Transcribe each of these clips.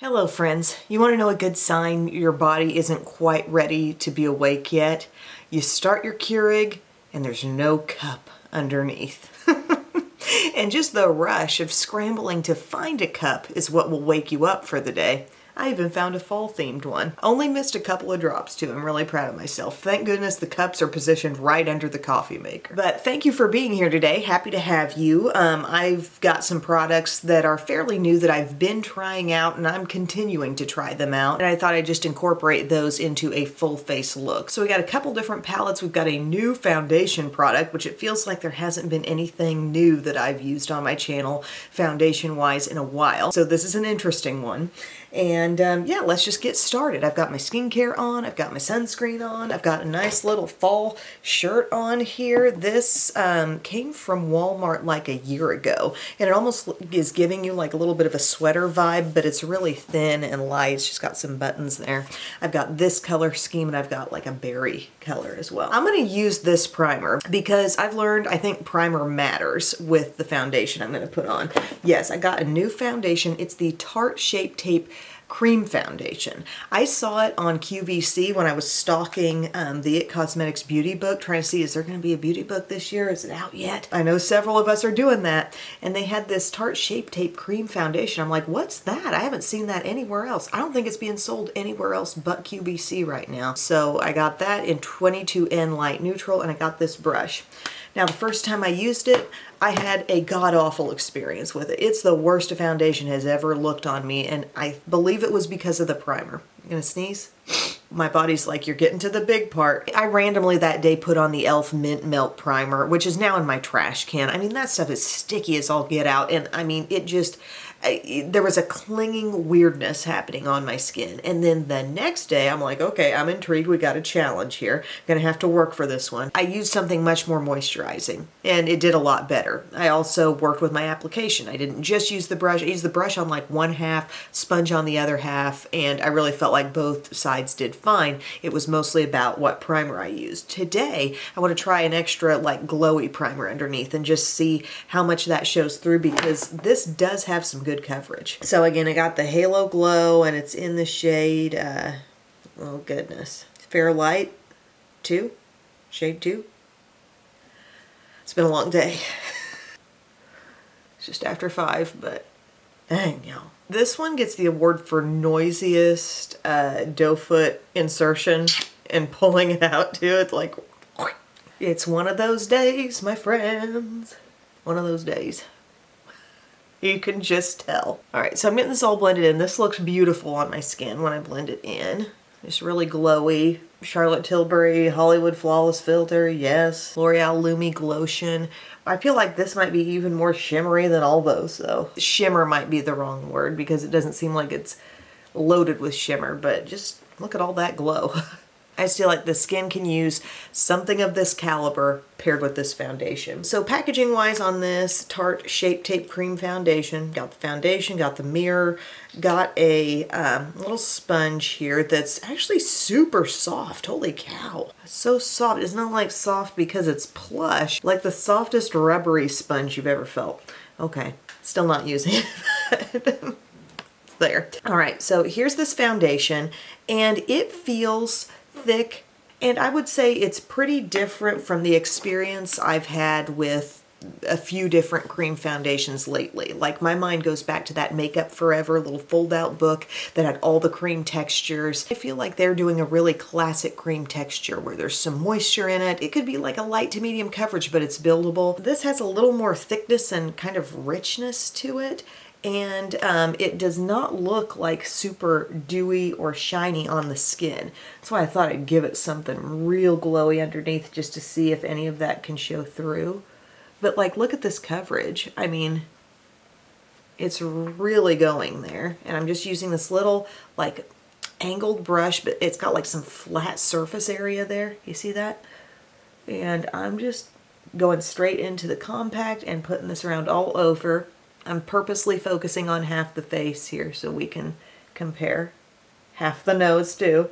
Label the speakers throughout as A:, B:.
A: Hello friends. You want to know a good sign your body isn't quite ready to be awake yet? You start your Keurig and there's no cup underneath. And just the rush of scrambling to find a cup is what will wake you up for the day. I even found a fall-themed one. Only missed a couple of drops too. I'm really proud of myself. Thank goodness the cups are positioned right under the coffee maker. But thank you for being here today. Happy to have you. I've got some products that are fairly new that I've been trying out and I'm continuing to try them out. And I thought I'd just incorporate those into a full face look. So we got a couple different palettes. We've got a new foundation product, which it feels like there hasn't been anything new that I've used on my channel foundation-wise in a while. So this is an interesting one. And yeah, let's just get started. I've got my skincare on, I've got my sunscreen on, I've got a nice little fall shirt on here. This came from Walmart like a year ago, and it almost is giving you like a little bit of a sweater vibe, but it's really thin and light. It's just got some buttons there. I've got this color scheme, and I've got like a berry color as well. I'm going to use this primer because I've learned I think primer matters with the foundation I'm going to put on. Yes, I got a new foundation. It's the Tarte Shape Tape Cream Foundation. I saw it on QVC when I was stalking the It Cosmetics beauty book, trying to see, is there going to be a beauty book this year? Is it out yet? I know several of us are doing that. And they had this Tarte Shape Tape Cream Foundation. I'm like, what's that? I haven't seen that anywhere else. I don't think it's being sold anywhere else but QVC right now. So I got that in 22N Light Neutral, and I got this brush. Now, the first time I used it, I had a god-awful experience with it. It's the worst a foundation has ever looked on me, and I believe it was because of the primer. You gonna sneeze? My body's like, you're getting to the big part. I randomly that day put on the e.l.f. Mint Melt Primer, which is now in my trash can. I mean, that stuff is sticky as all get out, and I mean, it just... there was a clinging weirdness happening on my skin. And then the next day, I'm like, okay, I'm intrigued. We got a challenge here. Gonna have to work for this one. I used something much more moisturizing, and it did a lot better. I also worked with my application. I didn't just use the brush. I used the brush on like one half, sponge on the other half, and I really felt like both sides did fine. It was mostly about what primer I used. Today, I want to try an extra like glowy primer underneath and just see how much that shows through, because this does have some good coverage. So again, I got the Halo Glow, and it's in the shade, oh goodness, Fair Light 2, shade 2. It's been a long day. It's just after 5, but dang, y'all. This one gets the award for noisiest doe foot insertion and pulling it out too. It's like, it's one of those days, my friends. One of those days. You can just tell. All right, so I'm getting this all blended in. This looks beautiful on my skin when I blend it in. It's really glowy. Charlotte Tilbury Hollywood Flawless Filter, yes. L'Oreal Lumi Glotion. I feel like this might be even more shimmery than all those, though. Shimmer might be the wrong word because it doesn't seem like it's loaded with shimmer, but just look at all that glow. I just feel like the skin can use something of this caliber paired with this foundation. So packaging wise on this Tarte Shape Tape Cream Foundation, got the foundation, got the mirror, got a little sponge here that's actually super soft. Holy cow. It's so soft. It's not like soft because it's plush, like the softest rubbery sponge you've ever felt. Okay, still not using it. It's there. All right, so here's this foundation, and it feels thick, and I would say it's pretty different from the experience I've had with a few different cream foundations lately. Like, my mind goes back to that Makeup Forever little fold-out book that had all the cream textures. I feel like they're doing a really classic cream texture where there's some moisture in it. It could be like a light to medium coverage, but it's buildable. This has a little more thickness and kind of richness to it. And it does not look like super dewy or shiny on the skin. That's why I thought I'd give it something real glowy underneath just to see if any of that can show through. But like, look at this coverage. I mean, it's really going there. And I'm just using this little like angled brush, but it's got like some flat surface area there. You see that? And I'm just going straight into the compact and putting this around all over. I'm purposely focusing on half the face here so we can compare. Half the nose too.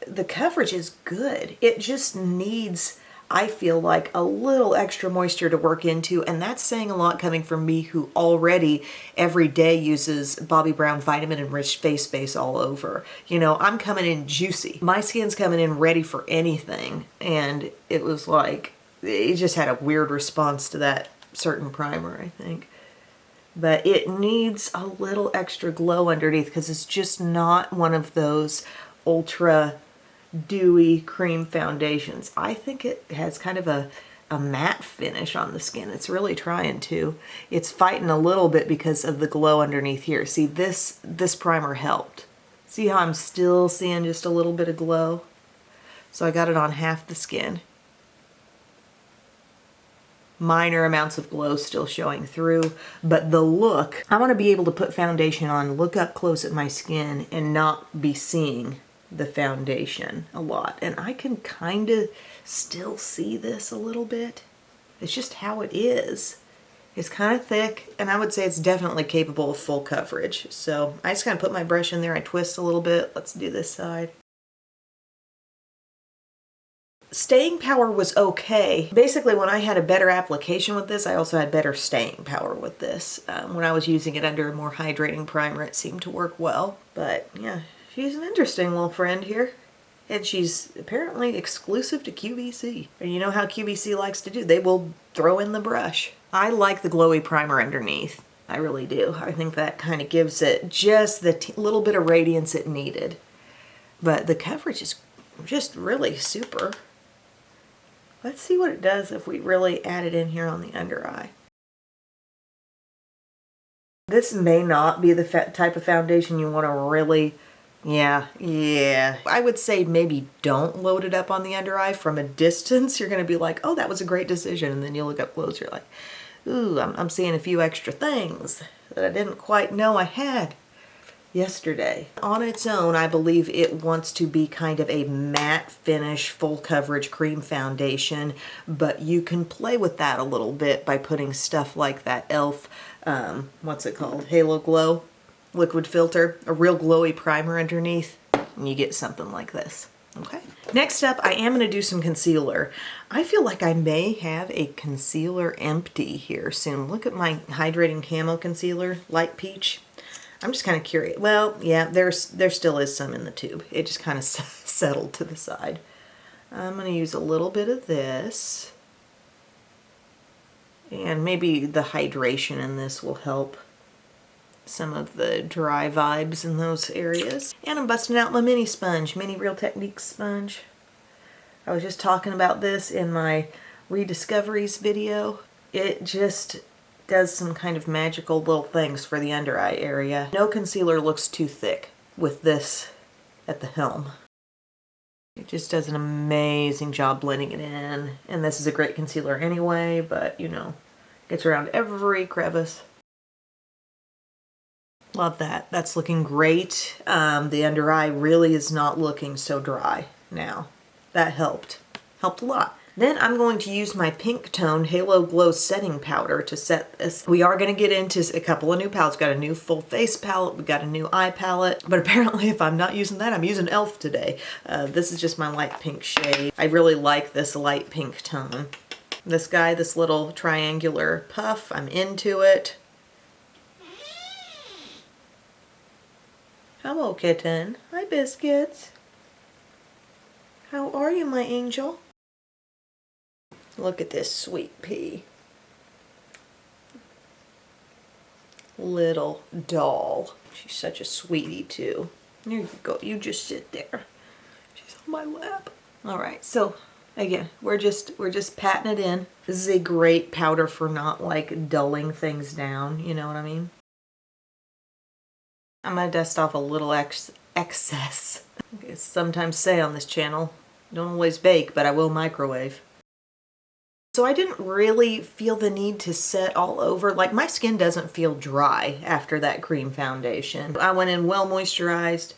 A: The coverage is good. It just needs I feel like a little extra moisture to work into, and that's saying a lot coming from me who already every day uses Bobbi Brown Vitamin Enriched Face Base all over. You know, I'm coming in juicy. My skin's coming in ready for anything, and it was like, it just had a weird response to that certain primer, I think. But it needs a little extra glow underneath because it's just not one of those ultra dewy cream foundations. I think it has kind of a matte finish on the skin. It's really trying to. It's fighting a little bit because of the glow underneath here. See, this primer helped. See how I'm still seeing just a little bit of glow? So I got it on half the skin. Minor amounts of glow still showing through, but the look, I want to be able to put foundation on, look up close at my skin, and not be seeing the foundation a lot. And I can kind of still see this a little bit. It's just how it is. It's kind of thick, and I would say it's definitely capable of full coverage. So I just kind of put my brush in there, I twist a little bit. Let's do this side. Staying power was okay. Basically, when I had a better application with this, I also had better staying power with this. When I was using it under a more hydrating primer, it seemed to work well. But yeah, she's an interesting little friend here. And she's apparently exclusive to QVC. And you know how QVC likes to do. They will throw in the brush. I like the glowy primer underneath. I really do. I think that kind of gives it just the little bit of radiance it needed. But the coverage is just really super. Let's see what it does if we really add it in here on the under eye. This may not be the type of foundation you want to really, yeah. I would say maybe don't load it up on the under eye. From a distance, you're going to be like, oh, that was a great decision. And then you look up close, you're like, ooh, I'm seeing a few extra things that I didn't quite know I had yesterday. On its own, I believe it wants to be kind of a matte finish, full coverage cream foundation, but you can play with that a little bit by putting stuff like that e.l.f. What's it called? Halo Glow liquid filter, a real glowy primer underneath, and you get something like this. Okay. Next up, I am going to do some concealer. I feel like I may have a concealer empty here soon. Look at my hydrating camo concealer, light peach. I'm just kind of curious. Well, yeah, there still is some in the tube. It just kind of settled to the side. I'm going to use a little bit of this. And maybe the hydration in this will help some of the dry vibes in those areas. And I'm busting out my mini sponge, mini Real Techniques sponge. I was just talking about this in my Rediscoveries video. It just does some kind of magical little things for the under eye area. No concealer looks too thick with this at the helm. It just does an amazing job blending it in. And this is a great concealer anyway, but you know, gets around every crevice. Love that. That's looking great. The under eye really is not looking so dry now. That helped. Helped a lot. Then I'm going to use my pink toned Halo Glow setting powder to set this. We are going to get into a couple of new palettes. Got a new full face palette. We got a new eye palette. But apparently if I'm not using that, I'm using e.l.f. today. This is just my light pink shade. I really like this light pink tone. This guy, this little triangular puff, I'm into it. Hello, kitten. Hi, Biscuits. How are you, my angel? Look at this sweet pea. Little doll. She's such a sweetie too. There you go. You just sit there. She's on my lap. All right. So again, we're just patting it in. This is a great powder for not like dulling things down. You know what I mean? I'm gonna dust off a little excess. I sometimes say on this channel, don't always bake, but I will microwave. So I didn't really feel the need to set all over. Like my skin doesn't feel dry after that cream foundation. I went in well moisturized,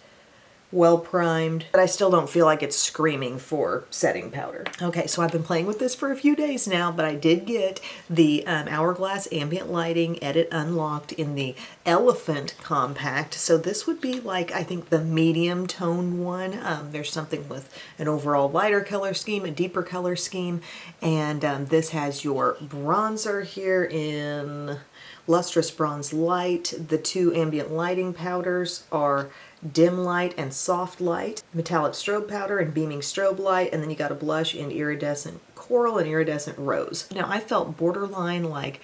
A: well primed, but I still don't feel like it's screaming for setting powder. Okay, so I've been playing with this for a few days now, but I did get the Hourglass Ambient Lighting Edit Unlocked in the Elephant Compact. So this would be like, I think, the medium tone one. There's something with an overall lighter color scheme, a deeper color scheme, and this has your bronzer here in Lustrous Bronze Light. The two ambient lighting powders are Dim Light and Soft Light, Metallic Strobe Powder and Beaming Strobe Light, and then you got a blush in Iridescent Coral and Iridescent Rose. Now, I felt borderline like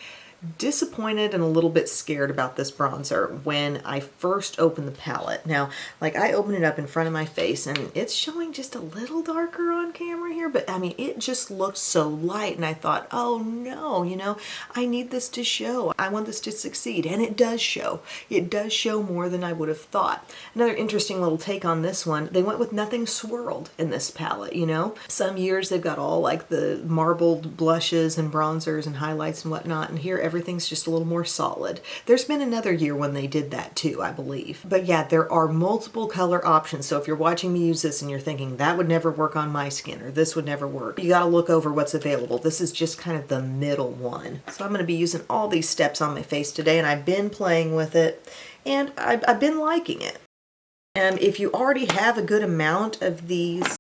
A: disappointed and a little bit scared about this bronzer when I first opened the palette. Now, like, I opened it up in front of my face and it's showing just a little darker on camera here, but I mean, it just looked so light, and I thought, oh no, you know, I need this to show. I want this to succeed, and it does show. It does show more than I would have thought. Another interesting little take on this one, they went with nothing swirled in this palette, you know? Some years they've got all like the marbled blushes and bronzers and highlights and whatnot, and here everything's just a little more solid. There's been another year when they did that too, I believe. But yeah, there are multiple color options, so if you're watching me use this and you're thinking that would never work on my skin or this would never work, you gotta look over what's available. This is just kind of the middle one. So I'm gonna be using all these steps on my face today, and I've been playing with it and I've been liking it. And if you already have a good amount of these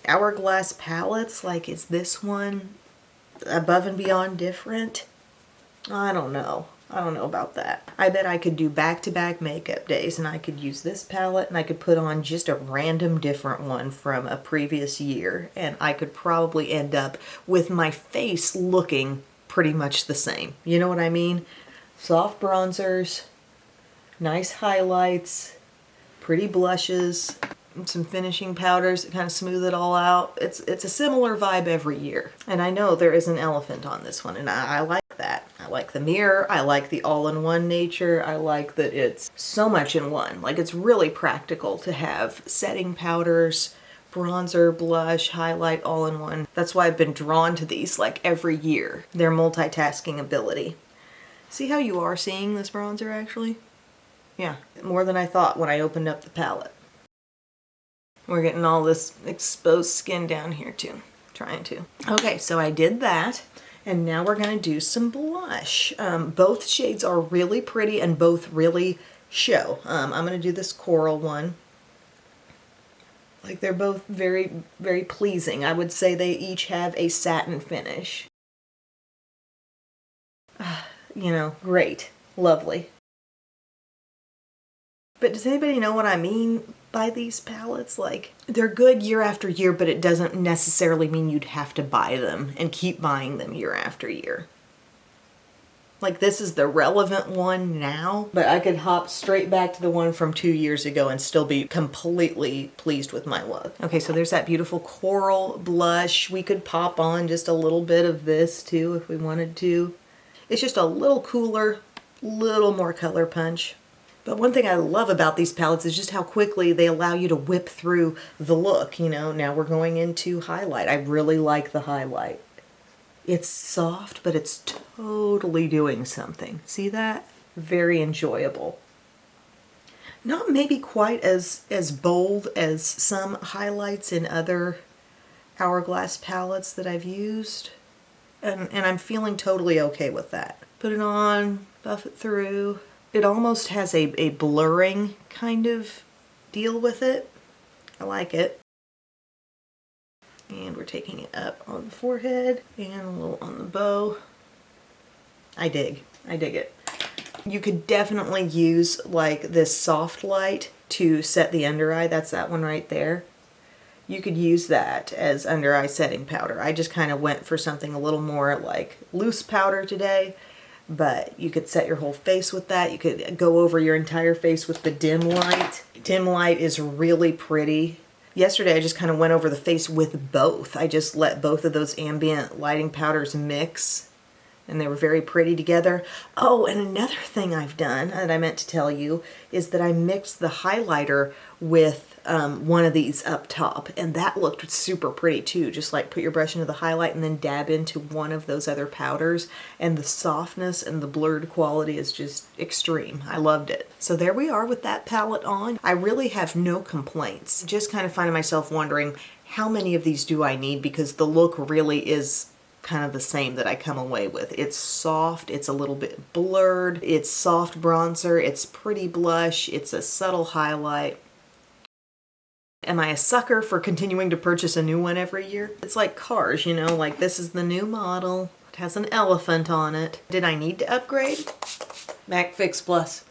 A: Hourglass palettes, like, is this one above and beyond different? I don't know. I don't know about that. I bet I could do back-to-back makeup days and I could use this palette and I could put on just a random different one from a previous year, and I could probably end up with my face looking pretty much the same. You know what I mean? Soft bronzers, nice highlights, pretty blushes, and some finishing powders that kind of smooth it all out. It's a similar vibe every year. And I know there is an elephant on this one, and I like that. I like the mirror, I like the all-in-one nature, I like that it's so much in one. Like, it's really practical to have setting powders, bronzer, blush, highlight, all in one. That's why I've been drawn to these like every year, their multitasking ability. See how you are seeing this bronzer actually? Yeah, more than I thought when I opened up the palette. We're getting all this exposed skin down here too, trying to. Okay, so I did that, and now we're gonna do some blush. Both shades are really pretty and both really show. I'm gonna do this coral one. Like, they're both very, very pleasing. I would say they each have a satin finish. You know, great, lovely. But does anybody know what I mean by these palettes? Like, they're good year after year, but it doesn't necessarily mean you'd have to buy them and keep buying them year after year. Like, this is the relevant one now, but I could hop straight back to the one from 2 years ago and still be completely pleased with my look. Okay, so there's that beautiful coral blush. We could pop on just a little bit of this too if we wanted to. It's just a little cooler, little more color punch. But one thing I love about these palettes is just how quickly they allow you to whip through the look. You know, now we're going into highlight. I really like the highlight. It's soft, but it's totally doing something. See that? Very enjoyable. Not maybe quite as bold as some highlights in other Hourglass palettes that I've used. And I'm feeling totally okay with that. Put it on, buff it through. It almost has a blurring kind of deal with it. I like it. And we're taking it up on the forehead and a little on the bow. I dig it. You could definitely use like this soft light to set the under eye. That's that one right there. You could use that as under eye setting powder. I just kind of went for something a little more like loose powder today, but you could set your whole face with that. You could go over your entire face with the dim light. Dim light is really pretty. Yesterday I just kind of went over the face with both. I just let both of those ambient lighting powders mix and they were very pretty together. Oh, and another thing I've done that I meant to tell you is that I mixed the highlighter with one of these up top, and that looked super pretty too. Just like put your brush into the highlight and then dab into one of those other powders, and the softness and the blurred quality is just extreme. I loved it. So there we are with that palette on. I really have no complaints. Just kind of finding myself wondering how many of these do I need, because the look really is kind of the same that I come away with. It's soft, it's a little bit blurred, it's soft bronzer, it's pretty blush, it's a subtle highlight. Am I a sucker for continuing to purchase a new one every year? It's like cars, you know, like this is the new model. It has an elephant on it. Did I need to upgrade? MAC Fix Plus.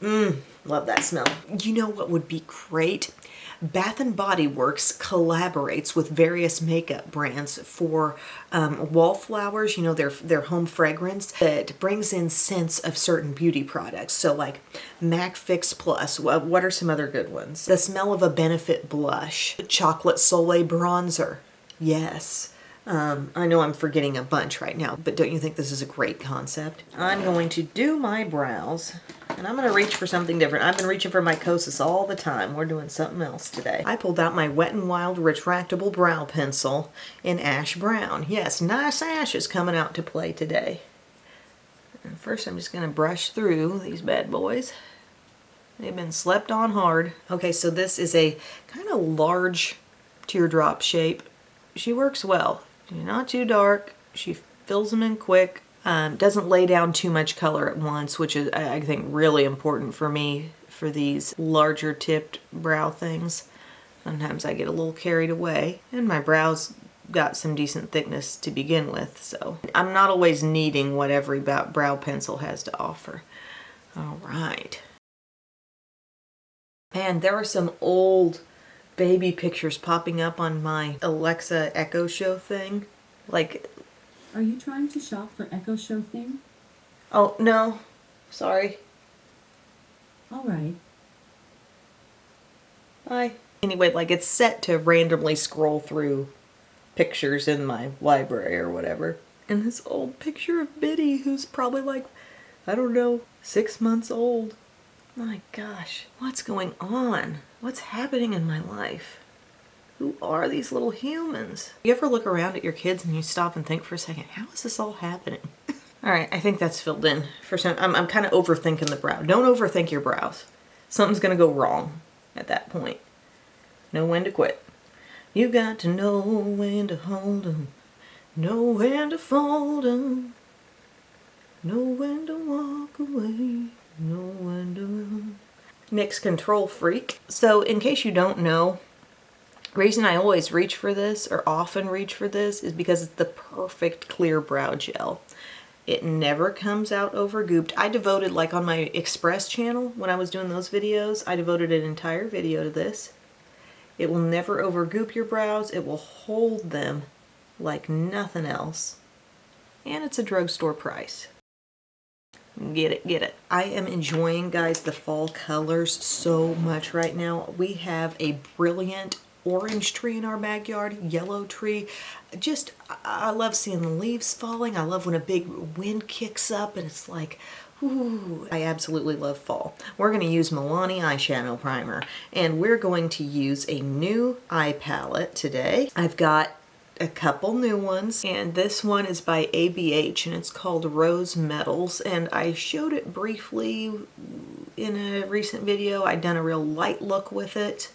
A: Love that smell. You know what would be great? Bath & Body Works collaborates with various makeup brands for wallflowers, you know, their home fragrance that brings in scents of certain beauty products. So like MAC Fix Plus, what are some other good ones? The Smell of a Benefit Blush, Chocolate Soleil Bronzer, yes. I know I'm forgetting a bunch right now, but don't you think this is a great concept? I'm going to do my brows, and I'm going to reach for something different. I've been reaching for my Kosas all the time. We're doing something else today. I pulled out my Wet n Wild Retractable Brow Pencil in Ash Brown. Yes, nice ash is coming out to play today. And first I'm just going to brush through these bad boys. They've been slept on hard. Okay, so this is a kind of large teardrop shape. She works well. She's not too dark. She fills them in quick. Doesn't lay down too much color at once, which is, I think, really important for me for these larger tipped brow things. Sometimes I get a little carried away, and my brows got some decent thickness to begin with, so I'm not always needing what every brow pencil has to offer. All right. Man, there are some old baby pictures popping up on my Alexa Echo Show thing. Like,
B: are you trying to shop for Echo Show thing?
A: Oh, no. Sorry.
B: All right.
A: Bye. Anyway, like it's set to randomly scroll through pictures in my library or whatever. And this old picture of Biddy, who's probably like, I don't know, 6 months old. My gosh, what's going on? What's happening in my life? Who are these little humans? You ever look around at your kids and you stop and think for a second, how is this all happening? All right, I think that's filled in. For some, I'm kind of overthinking the brow. Don't overthink your brows. Something's gonna go wrong at that point. Know when to quit. You got to know when to hold 'em, know when to fold 'em, know when to walk away, know when to run. Mix Control Freak. So in case you don't know, the reason I always reach for this, or often reach for this, is because it's the perfect clear brow gel. It never comes out overgooped. I devoted, like on my Express channel, when I was doing those videos, I devoted an entire video to this. It will never overgoop your brows. It will hold them like nothing else. And it's a drugstore price. Get it, get it. I am enjoying, guys, the fall colors so much right now. We have a brilliant orange tree in our backyard, yellow tree. Just, I love seeing the leaves falling. I love when a big wind kicks up and it's like, ooh. I absolutely love fall. We're going to use Milani eyeshadow primer, and we're going to use a new eye palette today. I've got a couple new ones, and this one is by ABH and it's called Rose Metals, and I showed it briefly in a recent video. I'd done a real light look with it,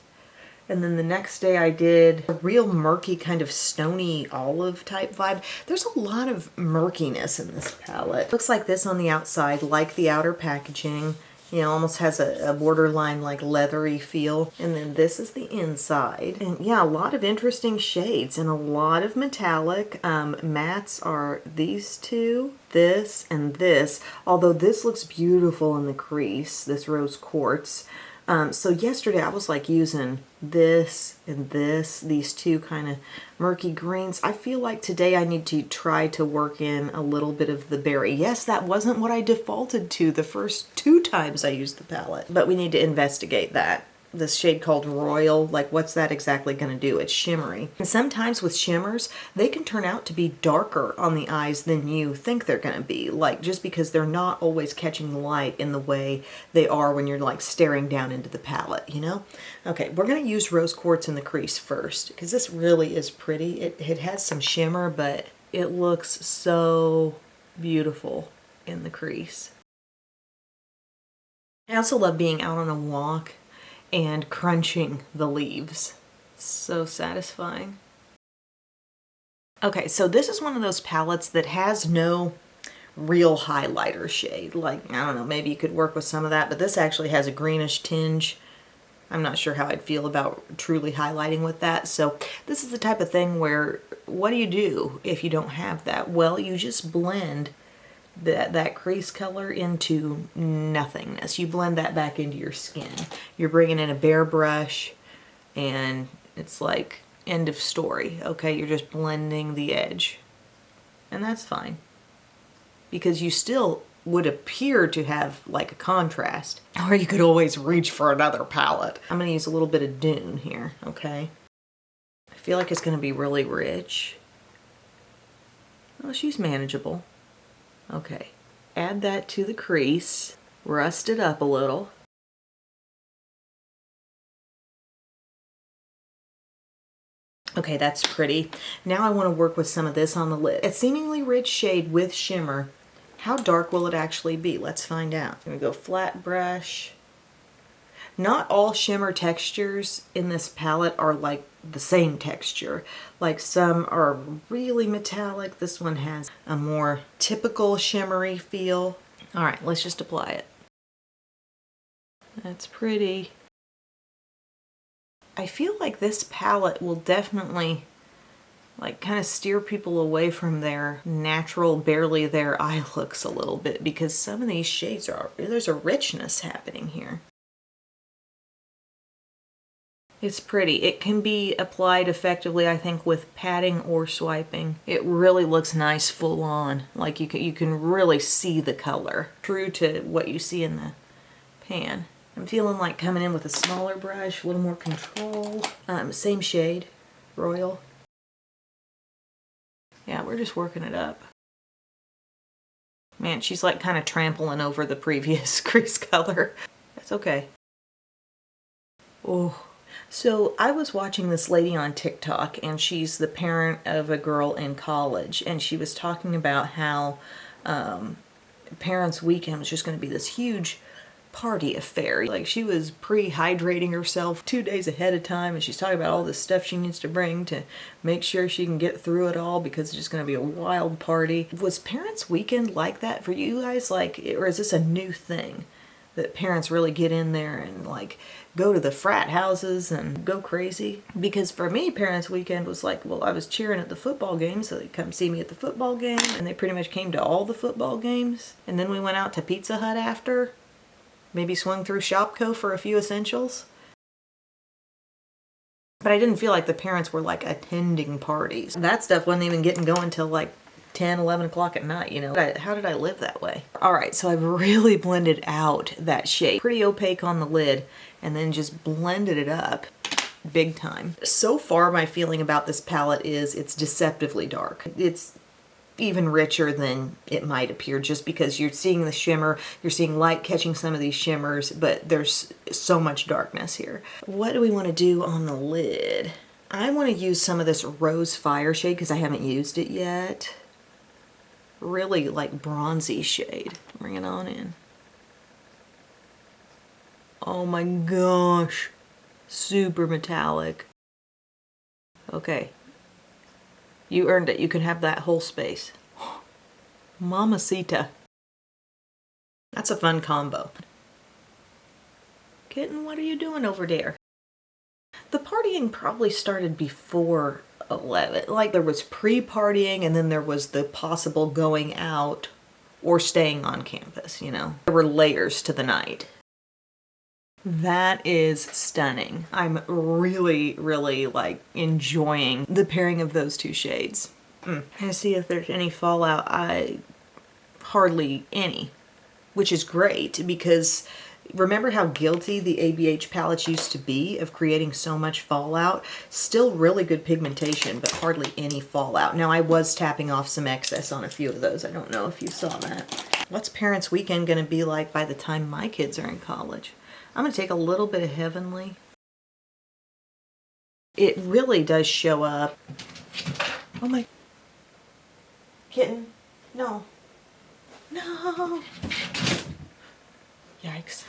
A: and then the next day I did a real murky kind of stony olive type vibe. There's a lot of murkiness in this palette. Looks like this on the outside, like the outer packaging. You know, almost has a borderline like leathery feel. And then this is the inside. And yeah, a lot of interesting shades and a lot of metallic. Mattes are these two, this and this. Although this looks beautiful in the crease, this rose quartz. So yesterday I was like using this and this, these two kind of murky greens. I feel like today I need to try to work in a little bit of the berry. Yes, that wasn't what I defaulted to the first 2 times I used the palette, but we need to investigate that. this shade called Royal. Like, what's that exactly going to do? It's shimmery. And sometimes with shimmers, they can turn out to be darker on the eyes than you think they're going to be. Like, just because they're not always catching light in the way they are when you're like staring down into the palette, you know? Okay, we're going to use rose quartz in the crease first, because this really is pretty. It has some shimmer, but it looks so beautiful in the crease. I also love being out on a walk and crunching the leaves. So satisfying. Okay, so this is one of those palettes that has no real highlighter shade. Like, I don't know, maybe you could work with some of that, but this actually has a greenish tinge. I'm not sure how I'd feel about truly highlighting with that. So this is the type of thing where, what do you do if you don't have that? Well, you just blend that crease color into nothingness. You blend that back into your skin. You're bringing in a bare brush and it's like end of story. Okay, you're just blending the edge. And that's fine, because you still would appear to have like a contrast, or you could always reach for another palette. I'm going to use a little bit of Dune here, okay? I feel like it's going to be really rich. Oh, she's manageable. Okay, add that to the crease, rust it up a little. Okay, that's pretty. Now I want to work with some of this on the lid. A seemingly rich shade with shimmer. How dark will it actually be? Let's find out. I'm gonna go flat brush. Not all shimmer textures in this palette are like the same texture. Like, some are really metallic. This one has a more typical shimmery feel. All right, let's just apply it. That's pretty. I feel like this palette will definitely like kind of steer people away from their natural, barely there eye looks a little bit, because some of these shades there's a richness happening here. It's pretty. It can be applied effectively, I think, with patting or swiping. It really looks nice full on. Like, you can really see the color, true to what you see in the pan. I'm feeling like coming in with a smaller brush, a little more control. Same shade, Royal. Yeah, we're just working it up. Man, she's like kind of trampling over the previous crease color. That's okay. Oh. So I was watching this lady on TikTok, and she's the parent of a girl in college, and she was talking about how Parents' Weekend was just going to be this huge party affair. Like, she was pre-hydrating herself 2 days ahead of time, and she's talking about all this stuff she needs to bring to make sure she can get through it all, because it's just going to be a wild party. Was Parents' Weekend like that for you guys? Like, or is this a new thing that parents really get in there and like go to the frat houses and go crazy? Because for me, Parents' Weekend was like, well, I was cheering at the football game, so they'd come see me at the football game, and they pretty much came to all the football games. And then we went out to Pizza Hut after, maybe swung through Shopko for a few essentials. But I didn't feel like the parents were like attending parties. That stuff wasn't even getting going till like 10, 11 o'clock at night, you know. How did I live that way? All right, so I've really blended out that shade. Pretty opaque on the lid, and then just blended it up big time. So far, my feeling about this palette is it's deceptively dark. It's even richer than it might appear, just because you're seeing the shimmer, you're seeing light catching some of these shimmers, but there's so much darkness here. What do we want to do on the lid? I want to use some of this Rose Fire shade because I haven't used it yet. Really like bronzy shade. Bring it on in. Oh my gosh. Super metallic. Okay. You earned it. You can have that whole space. Mamacita. That's a fun combo. Kitten, what are you doing over there? The partying probably started before 11. Like, there was pre-partying, and then there was the possible going out or staying on campus, you know. There were layers to the night. That is stunning. I'm really, really like enjoying the pairing of those two shades. I see if there's any fallout. Hardly any, which is great, because Remember how guilty the ABH palettes used to be of creating so much fallout? Still really good pigmentation, but hardly any fallout. Now, I was tapping off some excess on a few of those. I don't know if you saw that. What's Parents' Weekend going to be like by the time my kids are in college? I'm going to take a little bit of Heavenly. It really does show up. Oh my... Kitten. No. No. Yikes.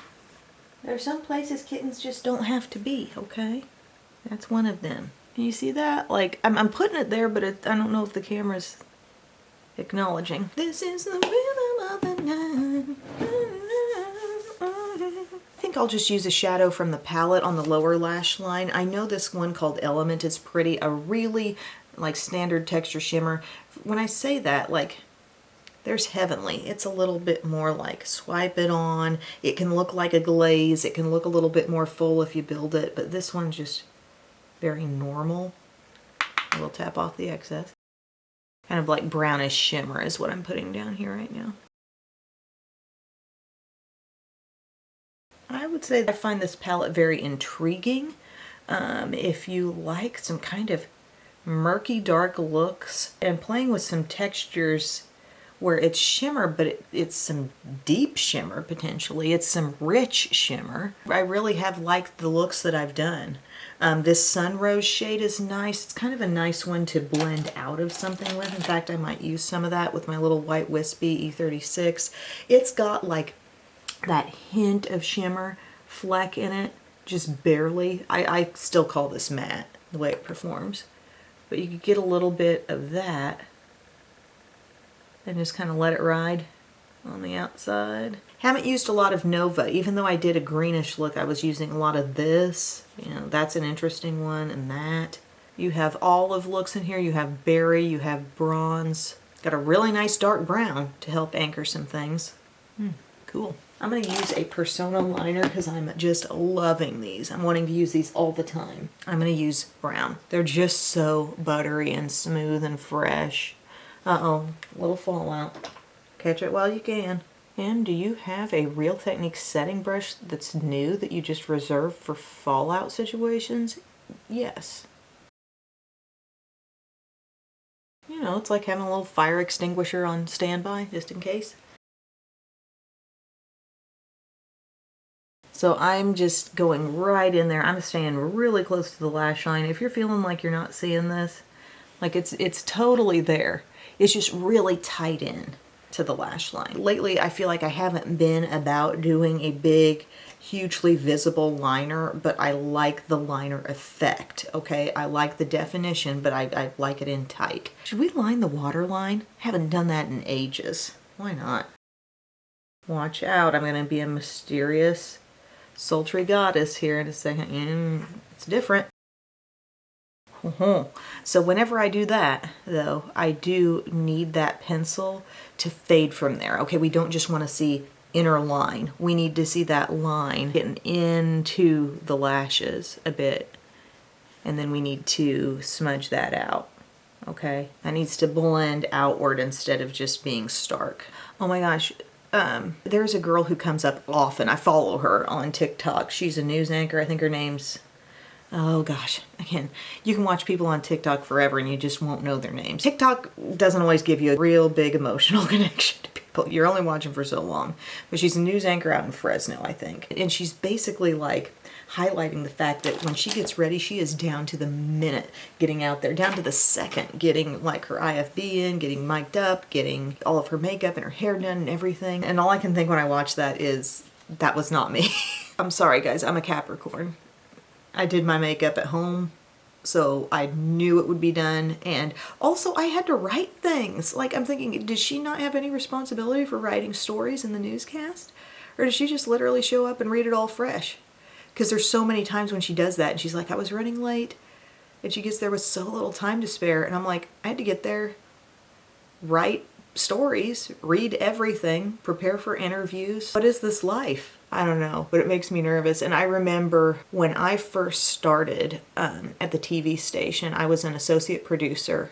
A: There are some places kittens just don't have to be, okay? That's one of them. Can you see that? Like, I'm putting it there, but I don't know if the camera's acknowledging. This is the rhythm of the night. I think I'll just use a shadow from the palette on the lower lash line. I know this one called Element is pretty, a really like standard texture shimmer. When I say that, like, there's Heavenly. It's a little bit more like swipe it on. It can look like a glaze. It can look a little bit more full if you build it, but this one's just very normal. I will tap off the excess. Kind of like brownish shimmer is what I'm putting down here right now. I would say I find this palette very intriguing. If you like some kind of murky dark looks and playing with some textures where it's shimmer, but it's some deep shimmer potentially. It's some rich shimmer. I really have liked the looks that I've done. This Sun Rose shade is nice. It's kind of a nice one to blend out of something with. In fact, I might use some of that with my little white wispy E36. It's got like that hint of shimmer fleck in it, just barely. I still call this matte, the way it performs. But you could get a little bit of that and just kind of let it ride on the outside. Haven't used a lot of Nova. Even though I did a greenish look, I was using a lot of this. You know, that's an interesting one, and that. You have olive looks in here. You have berry. You have bronze. Got a really nice dark brown to help anchor some things. Cool. I'm going to use a Persona liner because I'm just loving these. I'm wanting to use these all the time. I'm going to use brown. They're just so buttery and smooth and fresh. Uh-oh, little fallout. Catch it while you can. And do you have a Real Techniques setting brush that's new that you just reserve for fallout situations? Yes. You know, it's like having a little fire extinguisher on standby, just in case. So I'm just going right in there. I'm staying really close to the lash line. If you're feeling like you're not seeing this, like it's totally there. It's just really tight in to the lash line. Lately, I feel like I haven't been about doing a big, hugely visible liner, but I like the liner effect, okay? I like the definition, but I like it in tight. Should we line the waterline? Haven't done that in ages. Why not? Watch out, I'm gonna be a mysterious, sultry goddess here in a second. It's different. So whenever I do that, though, I do need that pencil to fade from there. Okay, we don't just want to see inner line. We need to see that line getting into the lashes a bit. And then we need to smudge that out. Okay, that needs to blend outward instead of just being stark. Oh my gosh. There's a girl who comes up often. I follow her on TikTok. She's a news anchor. I think her name's... Oh gosh, again, you can watch people on TikTok forever and you just won't know their names. TikTok doesn't always give you a real big emotional connection to people. You're only watching for so long. But she's a news anchor out in Fresno, I think. And she's basically like highlighting the fact that when she gets ready, she is down to the minute getting out there, down to the second, getting like her IFB in, getting mic'd up, getting all of her makeup and her hair done and everything. And all I can think when I watch that is, that was not me. I'm sorry guys, I'm a Capricorn. I did my makeup at home, so I knew it would be done. And also I had to write things. Like I'm thinking, does she not have any responsibility for writing stories in the newscast? Or does she just literally show up and read it all fresh? Because there's so many times when she does that and she's like, I was running late. And she gets there with so little time to spare. And I'm like, I had to get there, write stories, read everything, prepare for interviews. What is this life? I don't know, but it makes me nervous. And I remember when I first started at the TV station, I was an associate producer.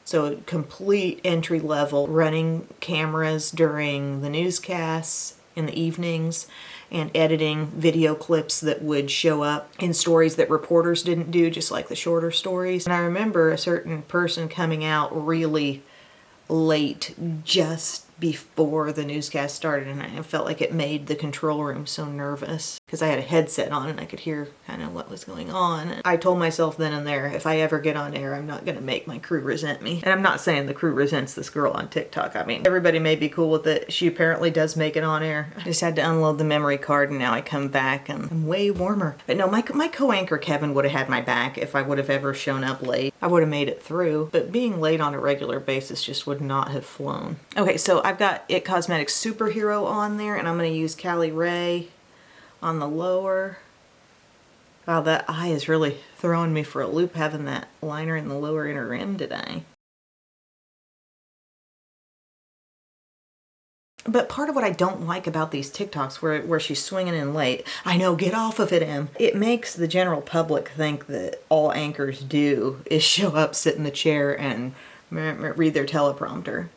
A: So complete entry level, running cameras during the newscasts in the evenings and editing video clips that would show up in stories that reporters didn't do, just like the shorter stories. And I remember a certain person coming out really late just before the newscast started, and I felt like it made the control room so nervous because I had a headset on and I could hear kind of what was going on. I told myself then and there, if I ever get on air, I'm not going to make my crew resent me. And I'm not saying the crew resents this girl on TikTok. I mean, everybody may be cool with it. She apparently does make it on air. I just had to unload the memory card, and now I come back and I'm way warmer. But no, my co-anchor Kevin would have had my back if I would have ever shown up late. I would have made it through, but being late on a regular basis just would not have flown. Okay, so I've got It Cosmetics Superhero on there, and I'm going to use Cali Ray on the lower. Wow, that eye is really throwing me for a loop having that liner in the lower inner rim today. But part of what I don't like about these TikToks where she's swinging in late, I know, get off of it, Em. It makes the general public think that all anchors do is show up, sit in the chair, and read their teleprompter.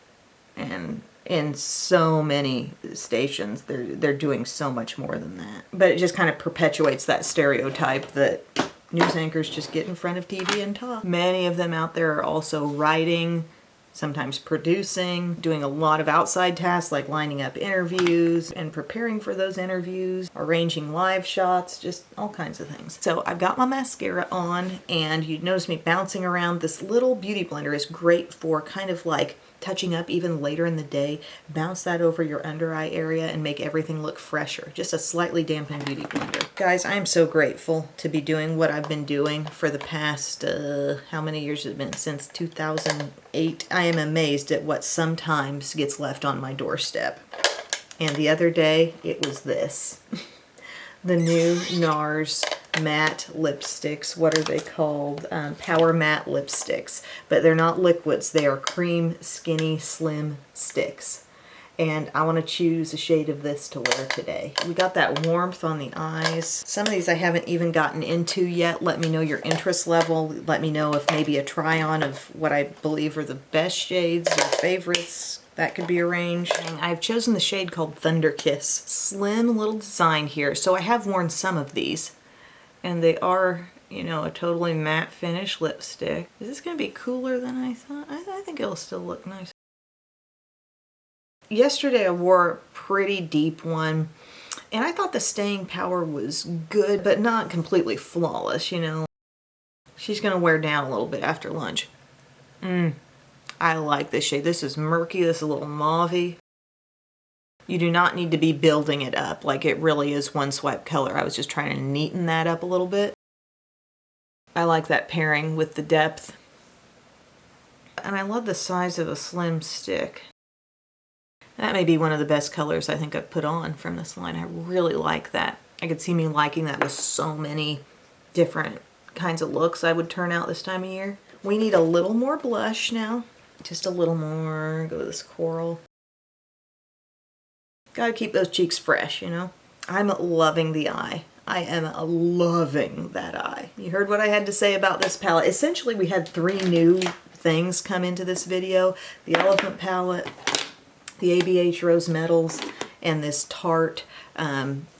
A: And in so many stations, they're doing so much more than that. But it just kind of perpetuates that stereotype that news anchors just get in front of TV and talk. Many of them out there are also writing, sometimes producing, doing a lot of outside tasks like lining up interviews and preparing for those interviews, arranging live shots, just all kinds of things. So I've got my mascara on, and you notice me bouncing around. This little beauty blender is great for kind of like touching up even later in the day. Bounce that over your under eye area and make everything look fresher. Just a slightly dampened beauty blender. Guys, I am so grateful to be doing what I've been doing for the past, how many years has it been? Since 2008. I am amazed at what sometimes gets left on my doorstep. And the other day, it was this. The new NARS matte lipsticks. What are they called? Power Matte lipsticks. But they're not liquids. They are cream, skinny, slim sticks. And I want to choose a shade of this to wear today. We got that warmth on the eyes. Some of these I haven't even gotten into yet. Let me know your interest level. Let me know if maybe a try-on of what I believe are the best shades, your favorites. That could be arranged. And I've chosen the shade called Thunder Kiss. Slim little design here. So I have worn some of these. And they are, you know, a totally matte finish lipstick. Is this going to be cooler than I thought? I think it'll still look nice. Yesterday I wore a pretty deep one. And I thought the staying power was good, but not completely flawless, you know. She's going to wear down a little bit after lunch. I like this shade. This is murky. This is a little mauve-y. You do not need to be building it up. Like, it really is one swipe color. I was just trying to neaten that up a little bit. I like that pairing with the depth. And I love the size of a slim stick. That may be one of the best colors I think I've put on from this line. I really like that. I could see me liking that with so many different kinds of looks I would turn out this time of year. We need a little more blush now. Just a little more. Go with this coral. Gotta keep those cheeks fresh, you know? I'm loving the eye. I am loving that eye. You heard what I had to say about this palette. Essentially, we had 3 new things come into this video. The Elephant palette, the ABH Rose Metals, and this Tarte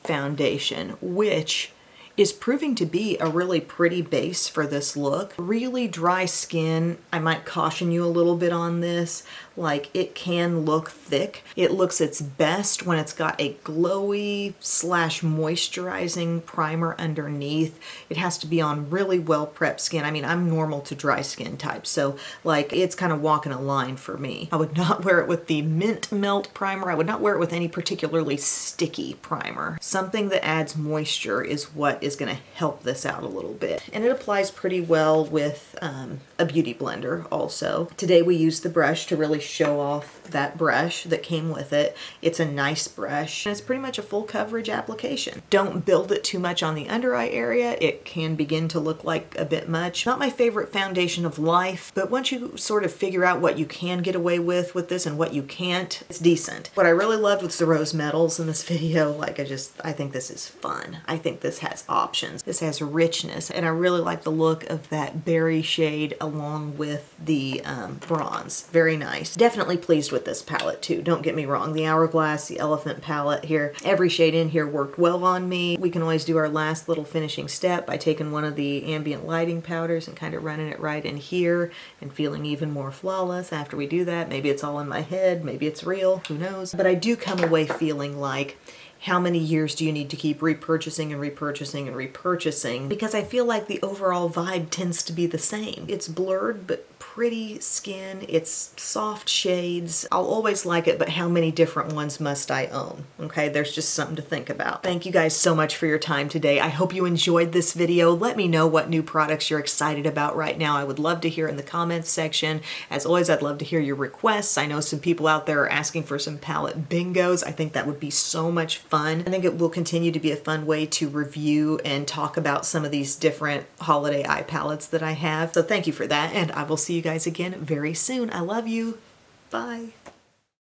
A: foundation, which is proving to be a really pretty base for this look. Really dry skin, I might caution you a little bit on this. Like, it can look thick. It looks its best when it's got a glowy / moisturizing primer underneath. It has to be on really well prepped skin. I mean, I'm normal to dry skin type, so like, it's kind of walking a line for me. I would not wear it with the Mint Melt primer. I would not wear it with any particularly sticky primer. Something that adds moisture is what is going to help this out a little bit. And it applies pretty well with a beauty blender also. Today we used the brush to really show off that brush that came with it. It's a nice brush, and it's pretty much a full coverage application. Don't build it too much on the under eye area. It can begin to look like a bit much. Not my favorite foundation of life, but once you sort of figure out what you can get away with this and what you can't, it's decent. What I really loved was the rose metals in this video. Like, I think this is fun. I think this has options. This has richness, and I really like the look of that berry shade along with the bronze. Very nice. Definitely pleased with this palette too. Don't get me wrong. The Hourglass, the Elephant palette here, every shade in here worked well on me. We can always do our last little finishing step by taking one of the ambient lighting powders and kind of running it right in here and feeling even more flawless after we do that. Maybe it's all in my head, maybe it's real, who knows. But I do come away feeling like, how many years do you need to keep repurchasing and repurchasing and repurchasing? Because I feel like the overall vibe tends to be the same. It's blurred, but pretty skin. It's soft shades. I'll always like it, but how many different ones must I own? Okay, there's just something to think about. Thank you guys so much for your time today. I hope you enjoyed this video. Let me know what new products you're excited about right now. I would love to hear in the comments section. As always, I'd love to hear your requests. I know some people out there are asking for some palette bingos. I think that would be so much fun. I think it will continue to be a fun way to review and talk about some of these different holiday eye palettes that I have. So thank you for that, and I will see you guys again very soon. I love you. Bye.